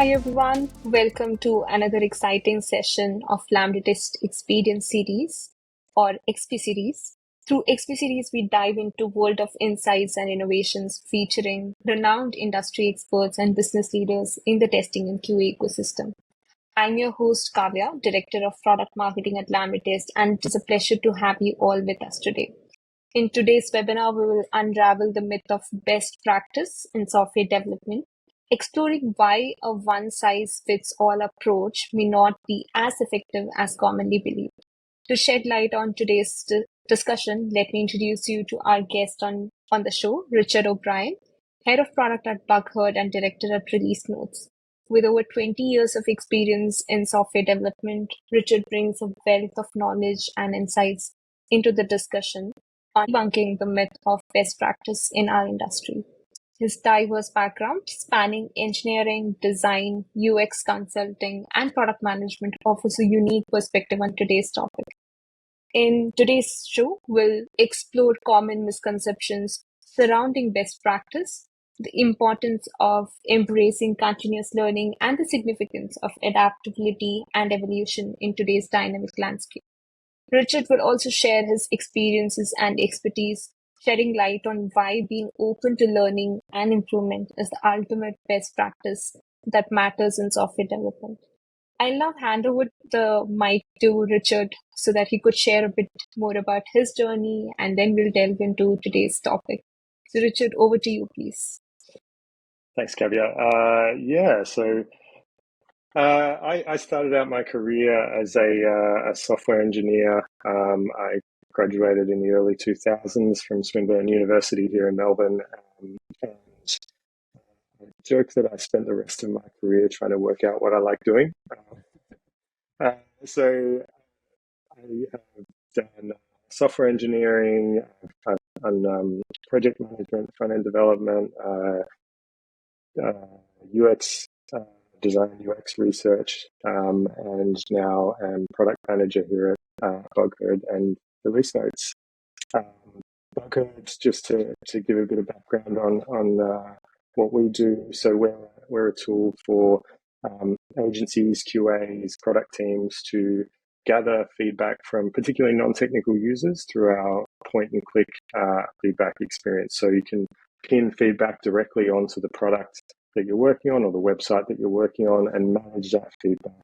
Hi everyone, welcome to another exciting session of LambdaTest Experience Series or XP Series. Through XP Series, we dive into world of insights and innovations featuring renowned industry experts and business leaders in the testing and QA ecosystem. I'm your host Kavya, Director of Product Marketing at LambdaTest, and it is a pleasure to have you all with us today. In today's webinar, we will unravel the myth of best practice in software development, exploring why a one-size-fits-all approach may not be as effective as commonly believed. To shed light on today's discussion, let me introduce you to our guest on the show, Richard O'Brien, Head of Product at BugHerd and Director at Release Notes. With over 20 years of experience in software development, Richard brings a wealth of knowledge and insights into the discussion on debunking the myth of best practice in our industry. His diverse background, spanning engineering, design, UX consulting, and product management, offers a unique perspective on today's topic. In today's show, we'll explore common misconceptions surrounding best practice, the importance of embracing continuous learning, and the significance of adaptability and evolution in today's dynamic landscape. Richard will also share his experiences and expertise, shedding light on why being open to learning and improvement is the ultimate best practice that matters in software development. I'll now hand over the mic to Richard so that he could share a bit more about his journey, and then we'll delve into today's topic. So Richard, over to you, please. Thanks, Kavya. I started out my career as a software engineer. I graduated in the early 2000s from Swinburne University here in Melbourne. And I joke that I spent the rest of my career trying to work out what I like doing. So I have done software engineering, I've done project management, front-end development, UX design, UX research, and now am product manager here at BugHerd and Release Notes. BugHerd, just to give a bit of background on what we do. So we're a tool for agencies, QAs, product teams to gather feedback from particularly non-technical users through our point-and-click feedback experience. So you can pin feedback directly onto the product that you're working on or the website that you're working on and manage that feedback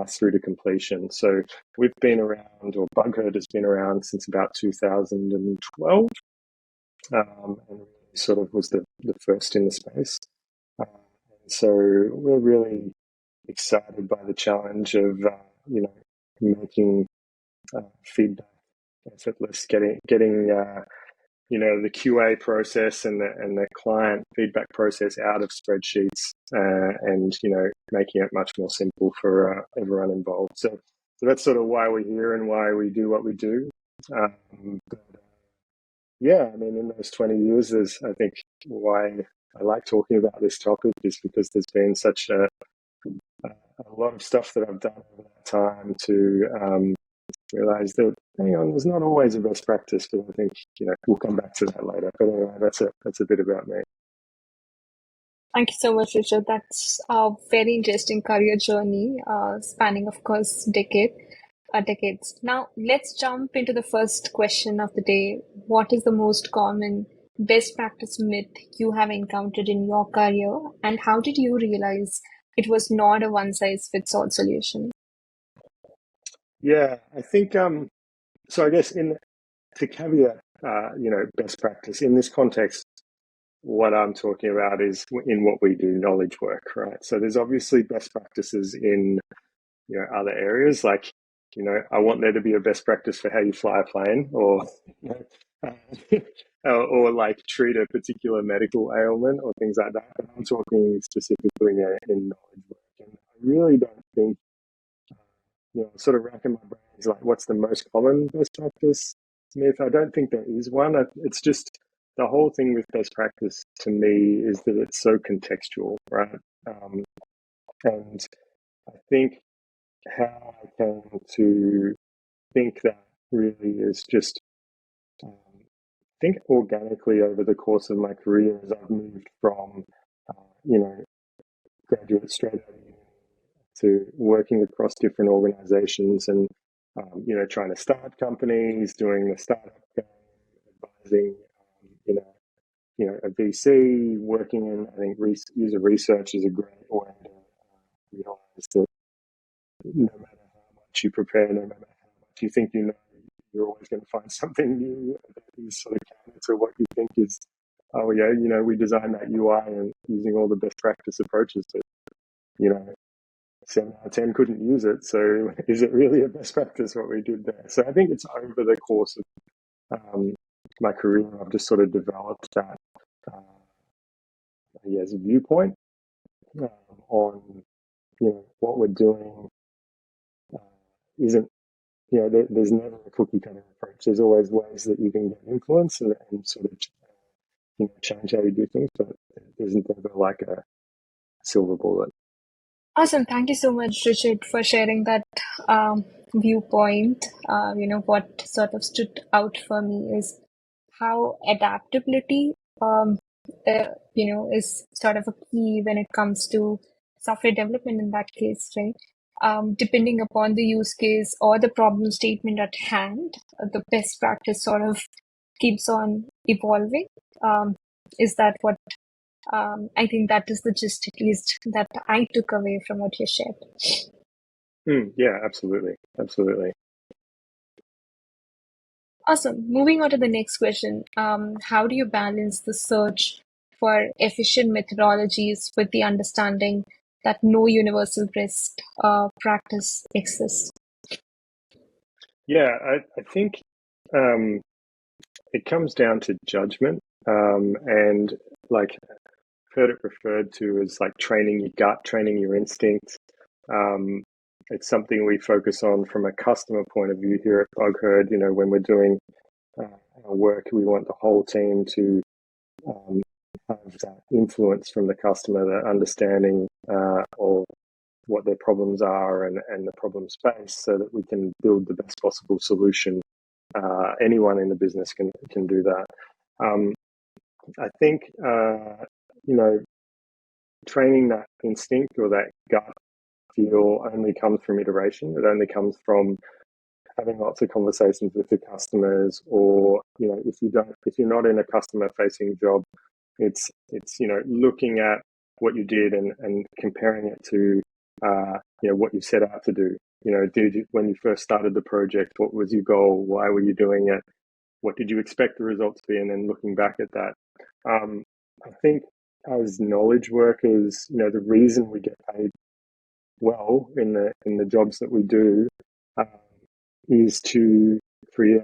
through to completion. So we've been around, or BugHerd has been around since about 2012, and really sort of was the first in the space. So we're really excited by the challenge of making feedback effortless, getting the QA process and the client feedback process out of spreadsheets, and making it much more simple for everyone involved. So that's sort of why we're here and why we do what we do. In those 20 years, I think why I like talking about this topic is because there's been such a lot of stuff that I've done over that time to realize that, hang on, there's not always a best practice, but I think, we'll come back to that later. But anyway, that's a bit about me. Thank you so much, Richard. That's a very interesting career journey, spanning, of course, decades. Now, let's jump into the first question of the day. What is the most common best practice myth you have encountered in your career, and how did you realize it was not a one-size-fits-all solution? Yeah, I think, so I guess to caveat, best practice in this context, what I'm talking about is in what we do, knowledge work, right? So there's obviously best practices in, other areas, like, I want there to be a best practice for how you fly a plane, or, or like treat a particular medical ailment or things like that. But I'm talking specifically in knowledge work. And I really don't think, sort of racking my brains, like what's the most common best practice myth? I don't think there is one. It's just the whole thing with best practice to me is that it's so contextual, right? And I think how I came to think that really is just, I think organically over the course of my career as I've moved from, graduate straight out of uni to working across different organizations and, trying to start companies, doing the startup game, advising, a VC, working in, I think, user research is a great way to realize that no matter how much you prepare, no matter how much you think you know, you're always going to find something new that is sort of counter to what you think is, oh yeah, we designed that UI and using all the best practice approaches, but 7 out of 10 couldn't use it. So is it really a best practice what we did there? So I think it's over the course of my career, I've just sort of developed that viewpoint on what we're doing isn't, there's never a cookie cutter approach. There's always ways that you can get influence and sort of change how you do things, but there's never like a silver bullet. Awesome. Thank you so much, Richard, for sharing that viewpoint. What sort of stood out for me is how adaptability, is sort of a key when it comes to software development in that case, right? Depending upon the use case or the problem statement at hand, the best practice sort of keeps on evolving. Is that what I think that is the gist, at least, that I took away from what you shared. Yeah, absolutely. Awesome. Moving on to the next question. How do you balance the search for efficient methodologies with the understanding that no universal best practice exists? Yeah, I think it comes down to judgment, and like heard it referred to as like training your gut, training your instincts. It's something we focus on from a customer point of view here at BugHerd. When we're doing our work, we want the whole team to have that influence from the customer, that understanding of what their problems are and the problem space, so that we can build the best possible solution. Anyone in the business can do that. I think training that instinct or that gut feel only comes from iteration. It only comes from having lots of conversations with the customers, or if you're not in a customer facing job, it's looking at what you did and comparing it to what you set out to do. When you first started the project, what was your goal? Why were you doing it? What did you expect the result to be? And then looking back at that, I think as knowledge workers, the reason we get paid well in the jobs that we do is to create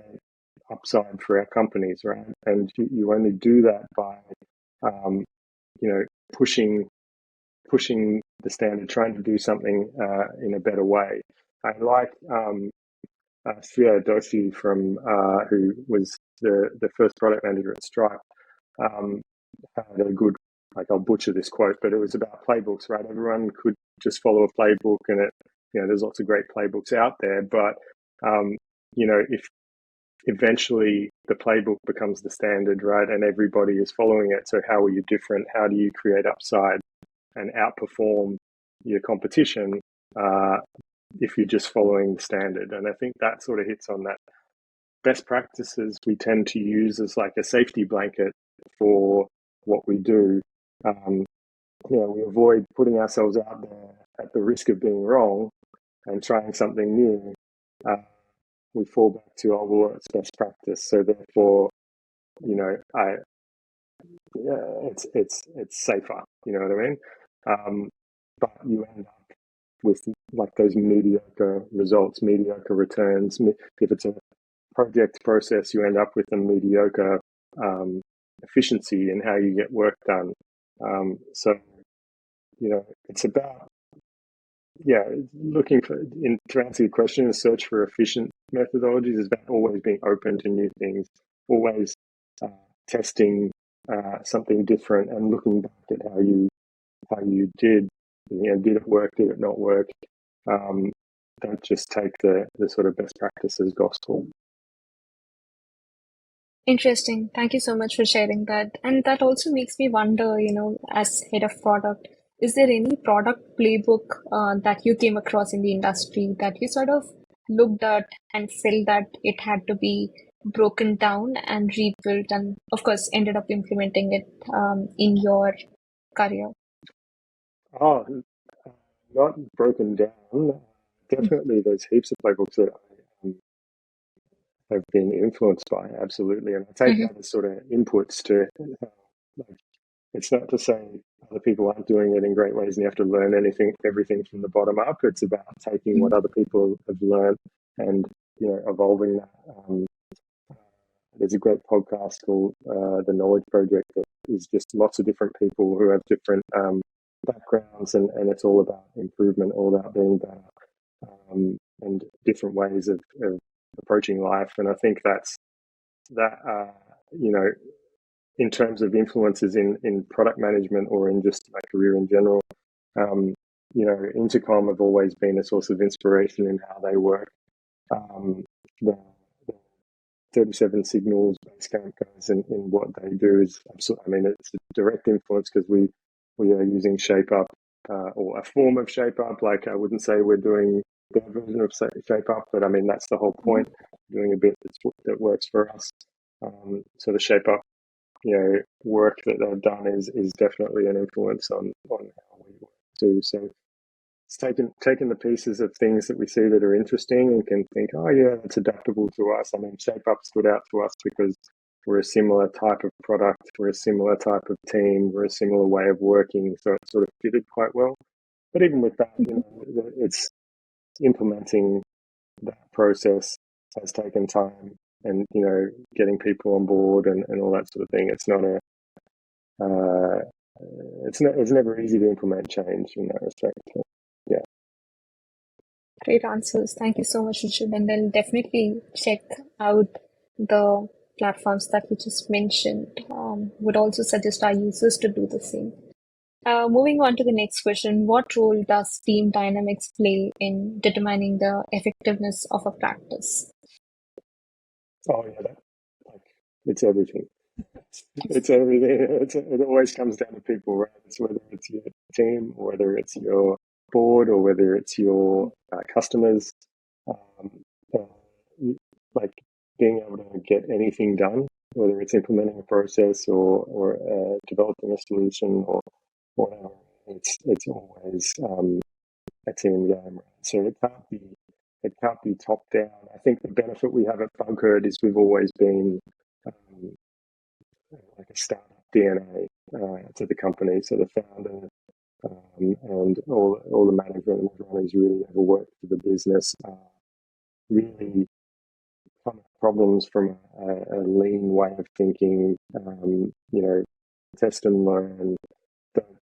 upside for our companies, right? And you only do that by pushing the standard, trying to do something in a better way. I like 𝐕𝐢𝐝 𝐻𝐫 from who was the first product manager at Stripe, had a good, I'll butcher this quote, but it was about playbooks, right? Everyone could just follow a playbook, and there's lots of great playbooks out there, but if eventually the playbook becomes the standard, right, and everybody is following it, so how are you different? How do you create upside and outperform your competition if you're just following the standard? And I think that sort of hits on that. Best practices we tend to use as like a safety blanket for what we do. We avoid putting ourselves out there at the risk of being wrong and trying something new. We fall back to, it's best practice, so therefore, it's safer. You know what I mean? But you end up with like those mediocre results, mediocre returns. If it's a project process, you end up with a mediocre efficiency in how you get work done. So it's about looking for, to answer your question, the search for efficient methodologies is about always being open to new things, always testing something different and looking back at how you did. Did it work? Did it not work? Don't just take the sort of best practices gospel. Interesting. Thank you so much for sharing that. And that also makes me wonder, as head of product, is there any product playbook that you came across in the industry that you sort of looked at and felt that it had to be broken down and rebuilt, and of course ended up implementing it in your career? Oh, not broken down. Definitely, there's heaps of playbooks that I have been influenced by, absolutely. And I take Mm-hmm. that as sort of inputs to, like, it's not to say other people aren't doing it in great ways and you have to learn everything from the bottom up. It's about taking what other people have learned and, evolving that. There's a great podcast called The Knowledge Project that is just lots of different people who have different backgrounds, and it's all about improvement, all about being better, and different ways of approaching life. And I think that's that, in terms of influences in product management or in just my career in general, Intercom have always been a source of inspiration in how they work. The 37 Signals Basecamp guys in what they do is absolutely, it's a direct influence because we are using ShapeUp, or a form of ShapeUp. Like, I wouldn't say we're doing their version of ShapeUp, but that's the whole point, doing a bit that works for us. So the ShapeUp, work that they've done is definitely an influence on how we work too. So it's taken the pieces of things that we see that are interesting and can think, oh yeah, that's adaptable to us. ShapeUp stood out to us because we're a similar type of product, we're a similar type of team, we're a similar way of working, so it sort of fitted quite well. But even with that, it's implementing that process has taken time, and getting people on board and all that sort of thing. It's not it's never easy to implement change in that respect. Yeah. Great answers. Thank you so much, Richard. And I'll definitely check out the platforms that you just mentioned. Would also suggest our users to do the same. Moving on to the next question, what role does team dynamics play in determining the effectiveness of a practice? Oh yeah, it's everything. It's everything. It always comes down to people, right? It's whether it's your team, or whether it's your board, or whether it's your customers. Um, like being able to get anything done, whether it's implementing a process or developing a solution or whatever. It's always a team game, right? So it can't be top down. I think the benefit we have at BugHerd is we've always been like a startup DNA to the company. So the founder and all the management and everyone who's really ever worked for the business really come at problems from a lean way of thinking. Test and learn. Don't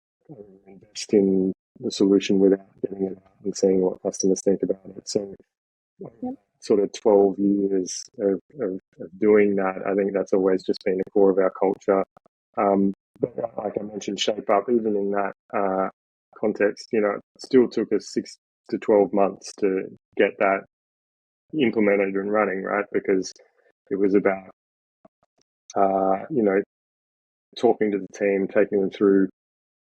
invest in the solution without getting it out and seeing what customers think about it. So sort of 12 years of doing that, I think that's always just been the core of our culture. But like I mentioned, ShapeUp, even in that context, it still took us 6 to 12 months to get that implemented and running, right? Because it was about, talking to the team, taking them through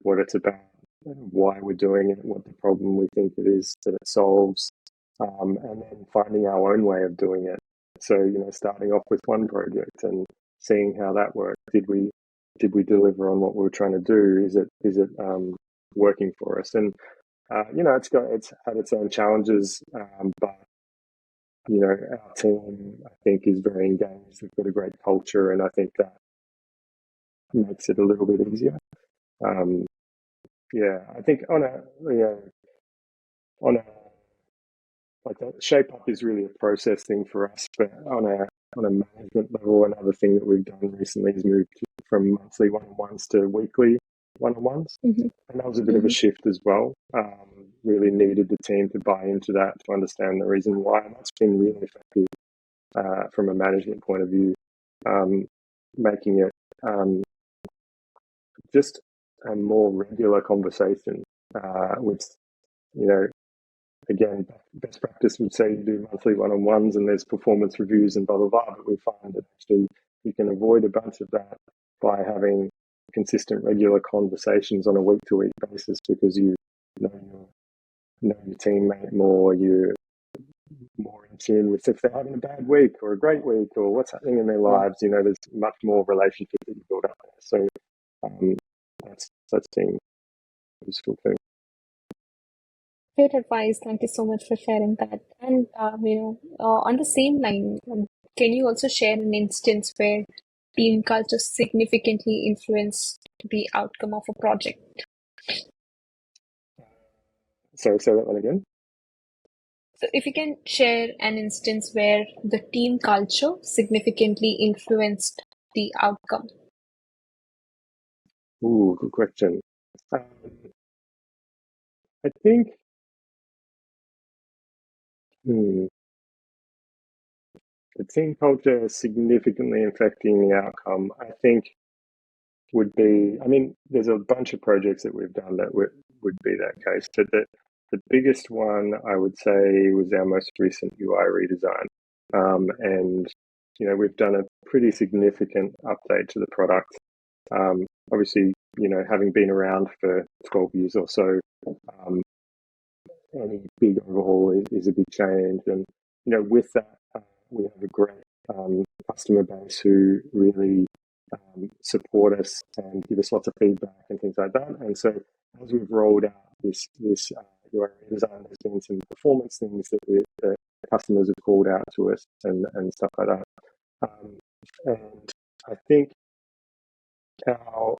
what it's about, why we're doing it, what the problem we think it is that it solves, and then finding our own way of doing it. So, starting off with one project and seeing how that worked. Did we deliver on what we were trying to do? Is it working for us? And it's had its own challenges, but our team, I think, is very engaged. We've got a great culture, and I think that makes it a little bit easier. I think on a like that ShapeUp is really a process thing for us, but on a management level, another thing that we've done recently is moved from monthly one-on-ones to weekly one-on-ones, and that was a bit of a shift as well. Really needed the team to buy into that, to understand the reason why, and that's been really effective from a management point of view, making it just a more regular conversation with, again, best practice would say you do monthly one-on-ones and there's performance reviews and blah, blah, blah, but we find that actually you can avoid a bunch of that by having consistent, regular conversations on a week-to-week basis because you know your teammate more, you're more in tune with if they're having a bad week or a great week or what's happening in their lives. There's much more relationship that you build up there. So that's been useful too. Great advice. Thank you so much for sharing that. And on the same line, can you also share an instance where team culture significantly influenced the outcome of a project? Sorry, say that one again. So if you can share an instance where the team culture significantly influenced the outcome. Ooh, good question. I think the team culture significantly affecting the outcome, I think, would be, there's a bunch of projects that we've done that would be that case. But the biggest one, I would say, was our most recent UI redesign. And, we've done a pretty significant update to the product. Obviously, having been around for 12 years or so, any big overhaul is a big change. And, with that, we have a great customer base who really support us and give us lots of feedback and things like that. And so as we've rolled out this UI redesign, there's been some performance things that the customers have called out to us and stuff like that. And I think our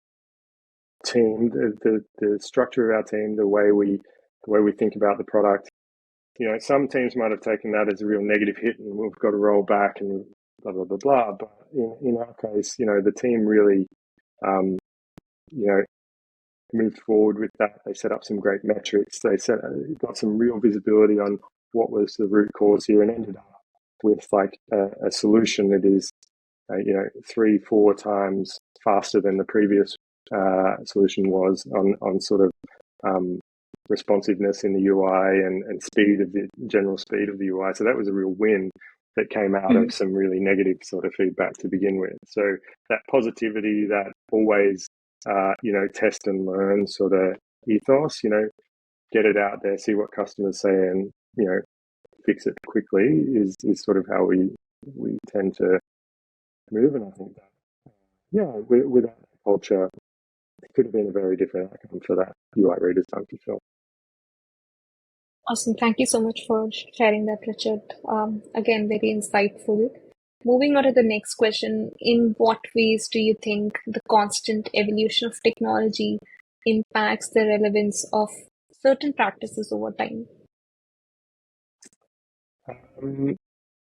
team, the structure of our team, the way we think about the product, some teams might have taken that as a real negative hit and we've got to roll back and blah, blah, blah, blah. But in our case, the team really, moved forward with that. They set up some great metrics. They got some real visibility on what was the root cause here and ended up with like a solution that is, 3-4 times faster than the previous solution was on sort of responsiveness in the UI and speed of the general speed of the UI. So that was a real win that came out of some really negative sort of feedback to begin with. So that positivity, that always, test and learn sort of ethos, get it out there, see what customers say and, fix it quickly is sort of how we tend to move. And I think that, without that culture, it could have been a very different outcome for that UI redesign for sure. Awesome. Thank you so much for sharing that, Richard. Again, very insightful. Moving on to the next question, in what ways do you think the constant evolution of technology impacts the relevance of certain practices over time?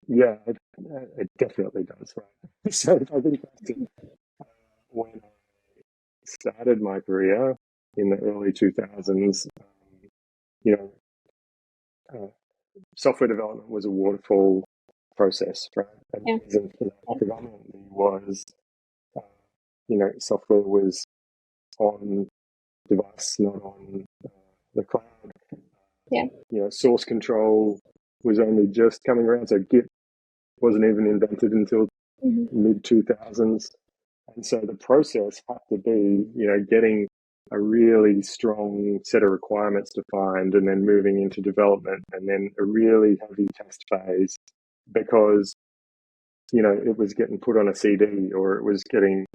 It definitely does, right? So I think when I started my career in the early 2000s, software development was a waterfall process, right? And the reason for that predominantly was, software was on device, not on the cloud. Source control was only just coming around, so Git wasn't even invented until mid 2000s, and so the process had to be, getting a really strong set of requirements defined and then moving into development and then a really heavy test phase because, it was getting put on a CD or it was getting,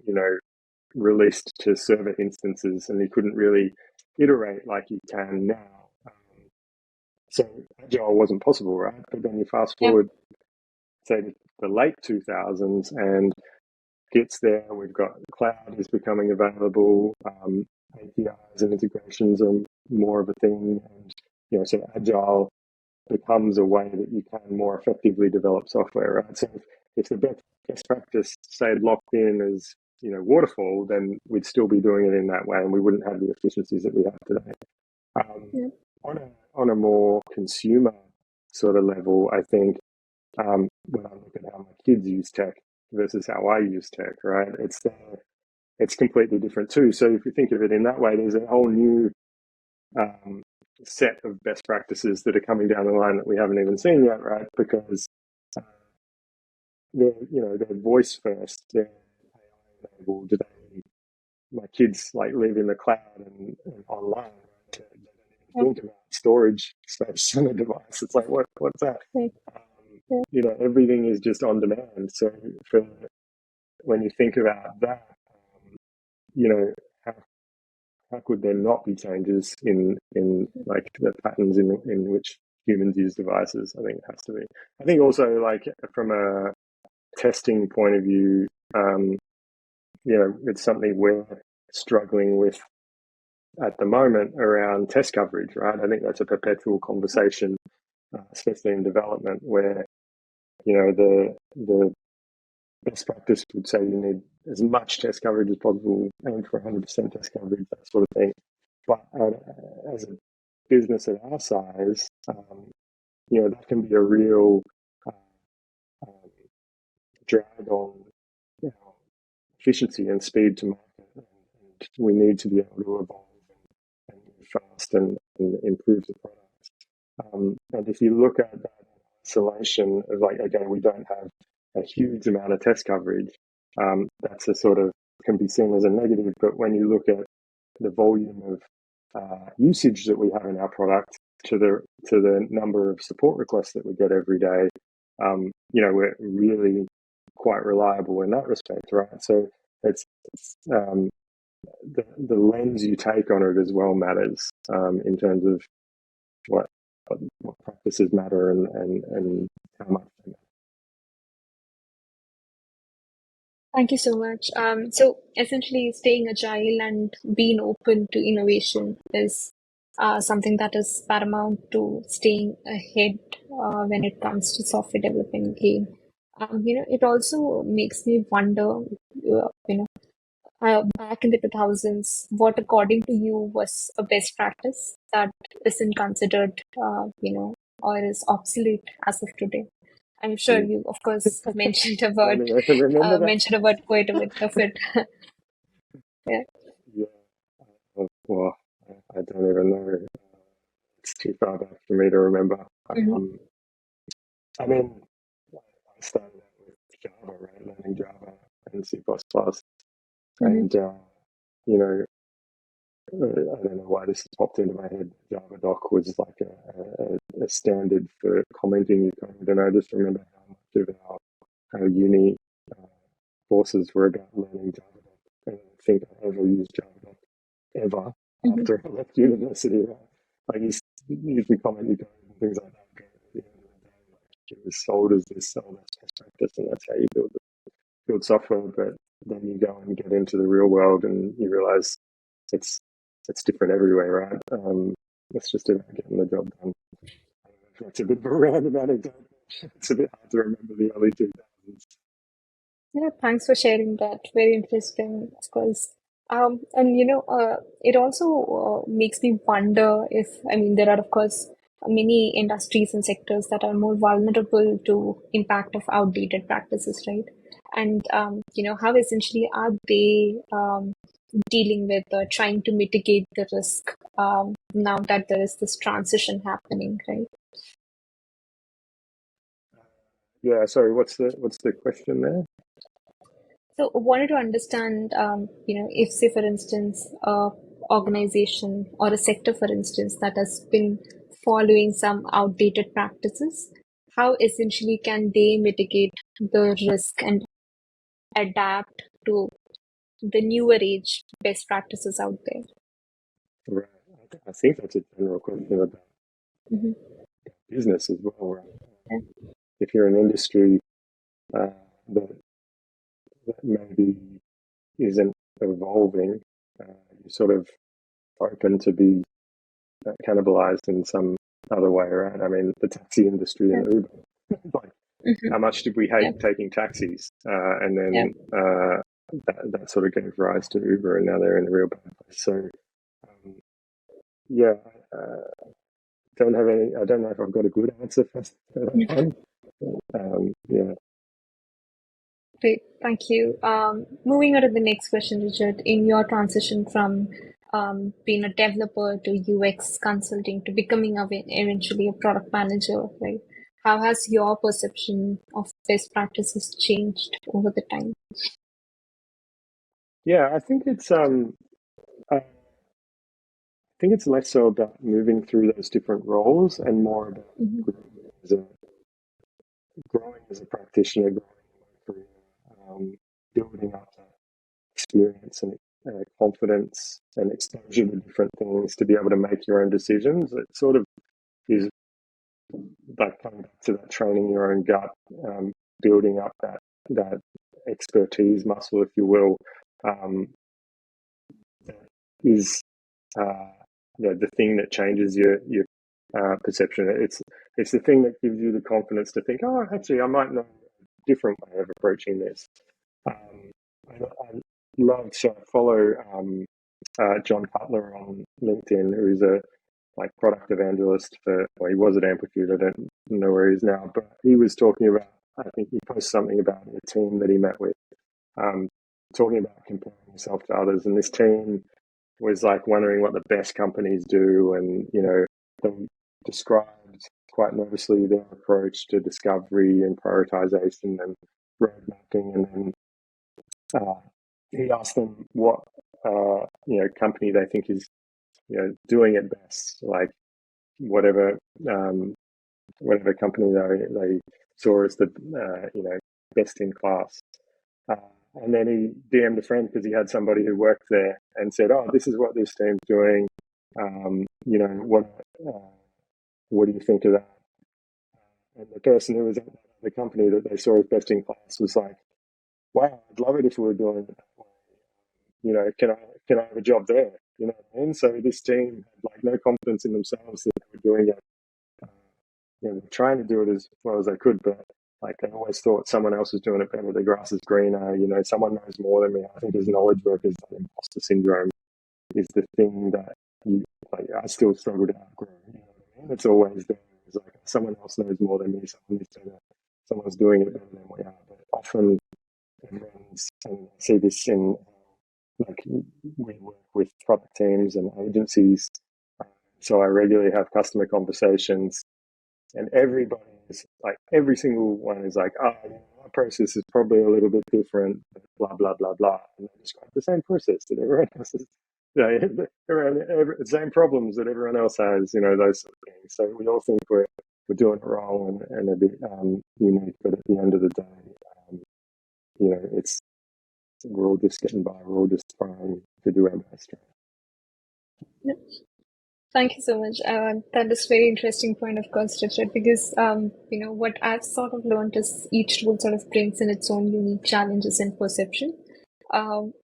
released to server instances and you couldn't really iterate like you can now. So Agile wasn't possible, right? But then you fast forward, say, to the late 2000s and Git's there, we've got cloud is becoming available, APIs and integrations are more of a thing, and so Agile becomes a way that you can more effectively develop software, right? So if the best practice, say, locked in as waterfall, then we'd still be doing it in that way, and we wouldn't have the efficiencies that we have today. On a more consumer sort of level, I think when I look at how my kids use tech versus how I use tech, right? It's completely different too. So if you think of it in that way, there's a whole new set of best practices that are coming down the line that we haven't even seen yet, right? Because they're voice first, they're AI enabled. My kids like live in the cloud and online. Right? They don't even think about storage space on a device. It's like, what's that? Everything is just on demand. So when you think about that, how could there not be changes in like the patterns in which humans use devices? I think it has to be. I think also, like, from a testing point of view, it's something we're struggling with at the moment around test coverage, right? I think that's a perpetual conversation, especially in development, where the best practice would say you need as much test coverage as possible, aim for 100% test coverage, that sort of thing. But as a business at our size, that can be a real drag on efficiency and speed to market. And we need to be able to evolve and move fast and improve the products. And if you look at that isolation of, like, okay, we don't have a huge amount of test coverage, that's a sort of, can be seen as a negative. But when you look at the volume of usage that we have in our product to the number of support requests that we get every day, we're really quite reliable in that respect, right? So it's the lens you take on it as well matters, in terms of what practices matter and how much they matter. Thank you so much. So essentially, staying agile and being open to innovation is something that is paramount to staying ahead when it comes to software development game. It also makes me wonder, back in the 2000s, what according to you was a best practice that isn't considered, or is obsolete as of today? I'm sure you, of course, mentioned about quite a bit of it. Yeah. Well, I don't even know. It's too far back for me to remember. I mean, I started out with Java, right? Learning Java and C++. And, I don't know why this popped into my head. Java doc was like a standard for commenting your code. And I just remember how much of our uni courses were about learning Java doc. And I don't think I ever used Java doc ever after I left university. Like, you can comment your code and things like that. But at the end of the day, like, it was sold as this, that's best practice, and that's how you build software. But then you go and get into the real world and you realize it's different everywhere, right? It's just about getting the job done. I don't know if that's a bit of a random anecdote. It's a bit hard to remember the early 2000s. Yeah, thanks for sharing that. Very interesting, of course. And it also makes me wonder if, there are, of course, many industries and sectors that are more vulnerable to impact of outdated practices, right? And how essentially are they dealing with trying to mitigate the risk now that there is this transition happening, right? Yeah, sorry, what's the question there? So I wanted to understand, if, say, for instance, a organization or a sector, for instance, that has been following some outdated practices, how essentially can they mitigate the risk and adapt to the newer age best practices out there? Right. I think that's a general question about business as well, right? Yeah. If you're an industry that maybe isn't evolving, you're sort of open to be cannibalized in some other way, right? I mean, the taxi industry and Uber, like, how much did we hate taking taxis? And then that sort of gave rise to Uber, and now they're in a real bad place. So, I don't know if I've got a good answer for that one. Yeah. Great, thank you. Moving on to the next question, Richard. In your transition from being a developer to UX consulting to becoming eventually a product manager, right? How has your perception of best practices changed over the time? Yeah, I think it's think it's less so about moving through those different roles and more about growing as a practitioner, growing in my career, building up that experience and confidence and exposure to different things to be able to make your own decisions. It sort of is like coming back to that training your own gut, building up that expertise muscle, if you will, that is the thing that changes your perception. It's the thing that gives you the confidence to think, oh, actually, I might know a different way of approaching this. I follow John Cutler on LinkedIn, who's a product evangelist he was at Amplitude. I don't know where he is now, but he was talking about, I think he posted something about a team that he met with, talking about comparing himself to others. And this team was wondering what the best companies do. And, they described quite nervously their approach to discovery and prioritization and road mapping. And then he asked them what, company they think is, doing it best, whatever company they saw as the best in class. And then he DM'd a friend because he had somebody who worked there and said, "Oh, this is what this team's doing. What do you think of that?" And the person who was at the company that they saw as best in class was like, "Wow, I'd love it if we were doing it that way. Can I have a job there?" You know what I mean? So this team had no confidence in themselves that they were doing it. They're trying to do it as well as they could, but they always thought someone else was doing it better. The grass is greener. Someone knows more than me. I think as knowledge workers, that imposter syndrome is the thing that I still struggle to outgrow. You know what I mean? It's always there. It's someone else knows more than me. Someone's doing it better than we are. But often, and I see this in we work with product teams and agencies. So I regularly have customer conversations, and everybody is every single one is our process is probably a little bit different, blah, blah, blah, blah. And they describe the same process that everyone else is, the same problems that everyone else has, those sort of things. So we all think we're doing it wrong and a bit unique, but at the end of the day, we're all just getting by. We're all just trying to do our best. Yep. Thank you so much. That is very interesting point, of course, Richard, because, what I've sort of learned is each tool sort of brings in its own unique challenges and perception,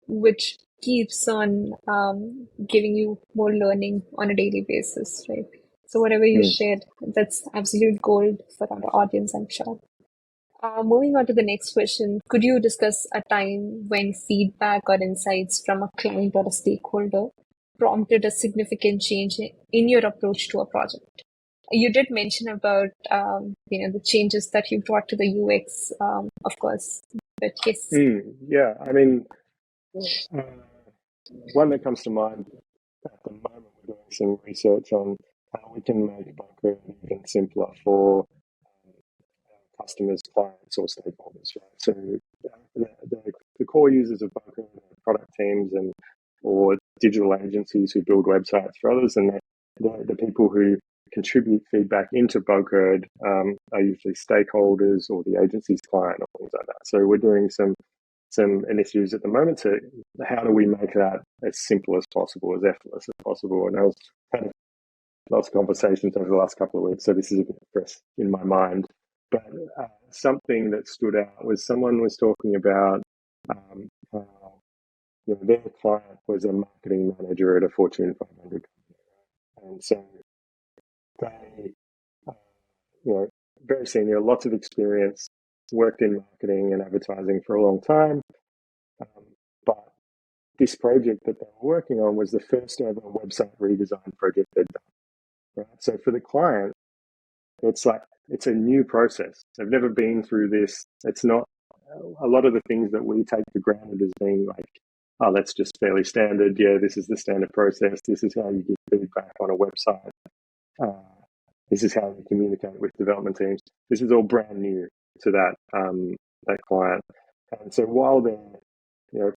which keeps on giving you more learning on a daily basis, right? So whatever you shared, that's absolute gold for our audience, I'm sure. Moving on to the next question, could you discuss a time when feedback or insights from a client or a stakeholder prompted a significant change in your approach to a project? You did mention about the changes that you brought to the UX, of course, but yes. Yeah, I mean, one that comes to mind at the moment, we're doing some research on how we can make BugHerd even simpler for customers, clients, or stakeholders. Right? So the core users of BugHerd are product teams or digital agencies who build websites for others, and the people who contribute feedback into BugHerd are usually stakeholders or the agency's client or things like that. So we're doing some initiatives at the moment to how do we make that as simple as possible, as effortless as possible. And I was had lots of conversations over the last couple of weeks, so this is a bit fresh in my mind. But something that stood out was someone was talking about how their client was a marketing manager at a Fortune 500 company, and so they, very senior, lots of experience, worked in marketing and advertising for a long time. But this project that they were working on was the first ever website redesign project they'd done. Right? So for the client, it's a new process. They've never been through this. It's not a lot of the things that we take for granted as being that's just fairly standard. Yeah, this is the standard process. This is how you give feedback on a website. This is how you communicate with development teams. This is all brand new to that client. And so while they're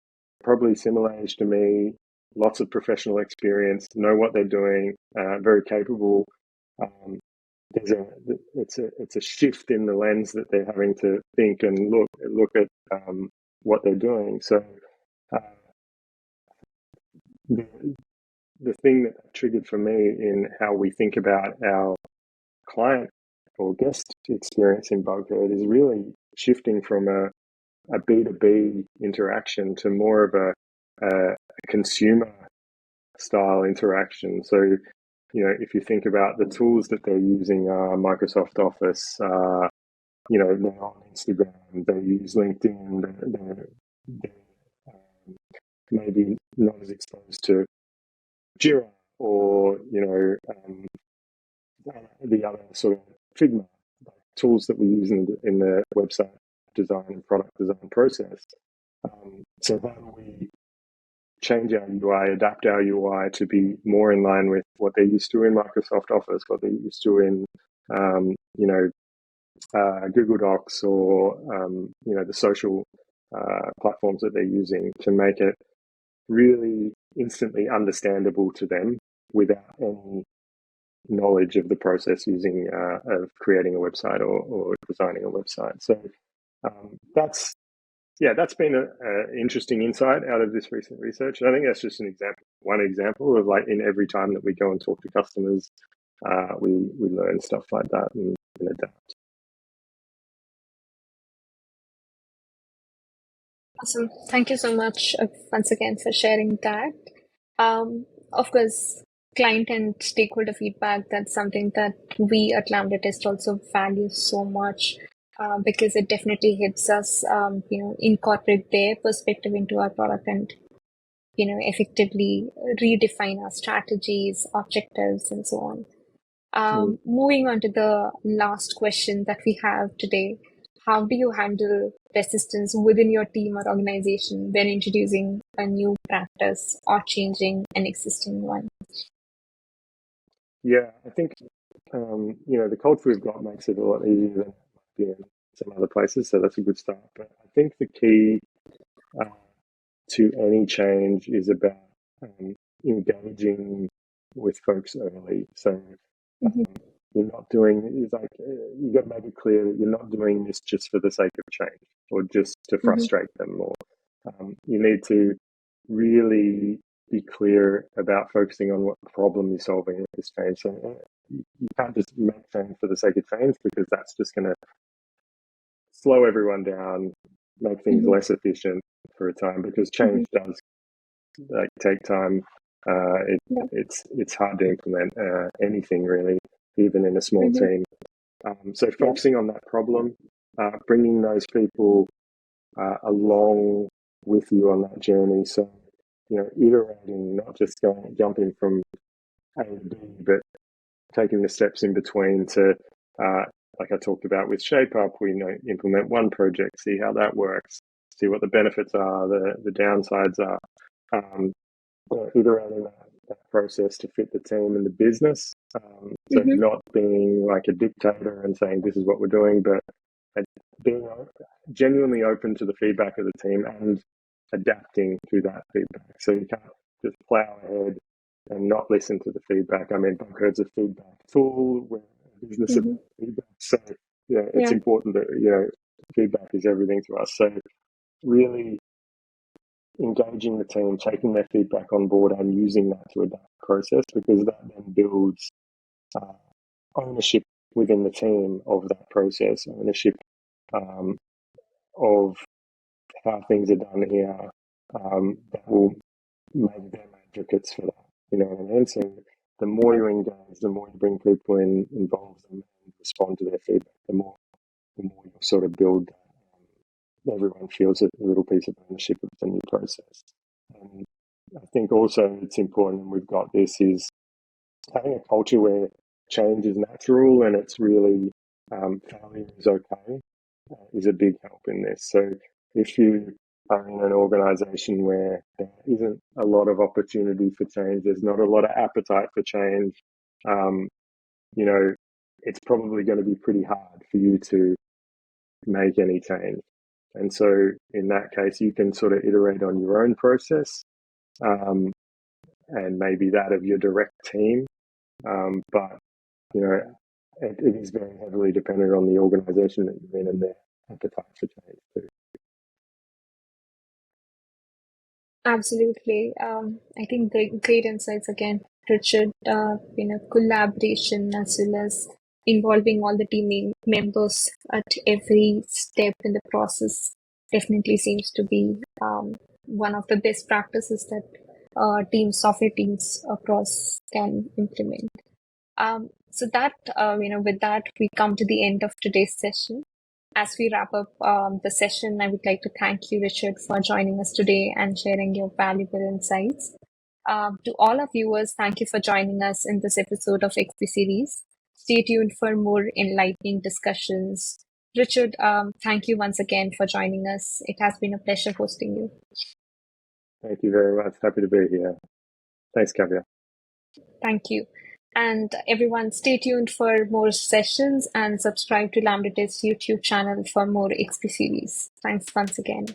probably similar age to me, lots of professional experience, know what they're doing, very capable. It's a shift in the lens that they're having to think and look at what they're doing. So the thing that triggered for me in how we think about our client or guest experience in BugHerd is really shifting from a B2B interaction to more of a consumer style interaction. So, if you think about the tools that they're using, Microsoft Office, they're on Instagram, they use LinkedIn, they're maybe not as exposed to Jira or, the other sort of Figma tools that we use in the website design and product design process. So how do we change our UI, adapt our UI to be more in line with what they're used to in Microsoft Office, what they're used to in, Google Docs or, the social platforms that they're using, to make it really instantly understandable to them without any knowledge of the process of creating a website or designing a website. So that's been an interesting insight out of this recent research. And I think that's just one example of, like, in every time that we go and talk to customers, we learn stuff like that and adapt. Awesome. Thank you so much once again for sharing that. Of course, client and stakeholder feedback, that's something that we at LambdaTest also value so much, because it definitely helps us, incorporate their perspective into our product and, effectively redefine our strategies, objectives, and so on. Moving on to the last question that we have today. How do you handle resistance within your team or organization when introducing a new practice or changing an existing one? Yeah, I think, the culture we've got makes it a lot easier than it might be in some other places. So that's a good start. But I think the key to any change is about engaging with folks early. So you're not doing, it's like, you've got to make it clear that you're not doing this just for the sake of change or just to frustrate them, or you need to really be clear about focusing on what problem you're solving with this change. So you can't just make change for the sake of change, because that's just going to slow everyone down, make things less efficient for a time, because change does take time. It's hard to implement anything really, even in a small team. So focusing on that problem, bringing those people along with you on that journey. So, iterating, not just jumping from A to B, but taking the steps in between to, like I talked about with ShapeUp, we implement one project, see how that works, see what the benefits are, the downsides are. Iterating that process to fit the team and the business. So not being like a dictator and saying this is what we're doing, but being genuinely open to the feedback of the team and adapting to that feedback. So you can't just plow ahead and not listen to the feedback. I mean, BugHerd's a feedback tool. We're a business of feedback. So it's important that, feedback is everything to us. So really engaging the team, taking their feedback on board and using that to adapt the process, because that then builds ownership within the team of that process, ownership of how things are done here, that will make them advocates for that. You know what I mean? So the more you engage, the more you bring people in, involve them, and respond to their feedback, the more you sort of build. Everyone feels a little piece of ownership of the new process. And I think also it's important, and we've got this, is having a culture where change is natural and it's really failure is okay, is a big help in this. So if you are in an organization where there isn't a lot of opportunity for change, there's not a lot of appetite for change, it's probably going to be pretty hard for you to make any change. And so in that case, you can sort of iterate on your own process, and maybe that of your direct team. But it is very heavily dependent on the organisation that you're in and their appetite for change too. Absolutely. I think great insights again, Richard. Collaboration as well as involving all the team members at every step in the process definitely seems to be one of the best practices that software teams across can implement. So that, with that, we come to the end of today's session. As we wrap up the session, I would like to thank you, Richard, for joining us today and sharing your valuable insights. To all our viewers, thank you for joining us in this episode of XP Series. Stay tuned for more enlightening discussions. Richard, thank you once again for joining us. It has been a pleasure hosting you. Thank you very much. Happy to be here. Thanks, 𝐏𝐬𝐜. Thank you. And everyone, stay tuned for more sessions and subscribe to LambdaTest YouTube channel for more XP series. Thanks once again.